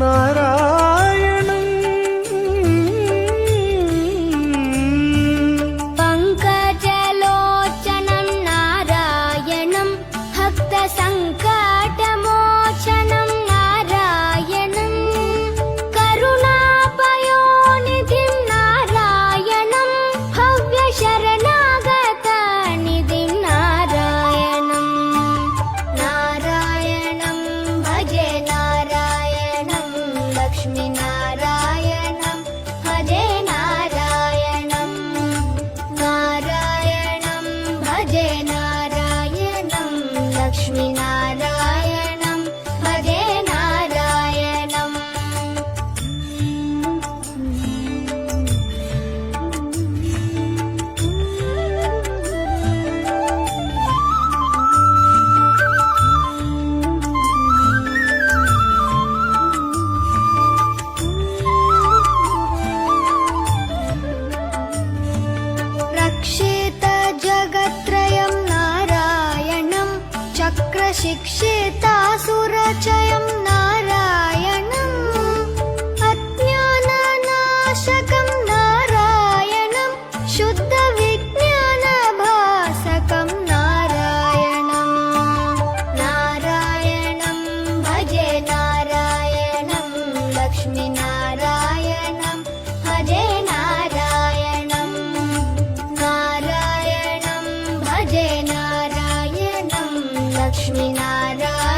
నారాయణం పంకజలోచనం నారాయణం భక్త సంకటమోచనం నారాయణం కరుణాపయోనిధిం నారాయణం భవ్య శరణాగత నిధిం నారాయణం నారాయణం భజే నారాయణం లక్ష్మీ నారాయణం భజే నారాయణం నారాయణం భజే నారాయణం లక్ష్మీ నారాయణం భజే నారాయణం రక్షిత జగత్రయం నారాయణం చక్రశిక్షితాసురచయం నారాయణం అజ్ఞాననాశకం నారాయణం శుద్ధ విజ్ఞానభాసకం నారాయణం నారాయణం భజే నారాయణం లక్ష్మీ నారాయణం భజే నారాయణం నారాయణం భజే నారాయణం లక్ష్మీ నారాయణం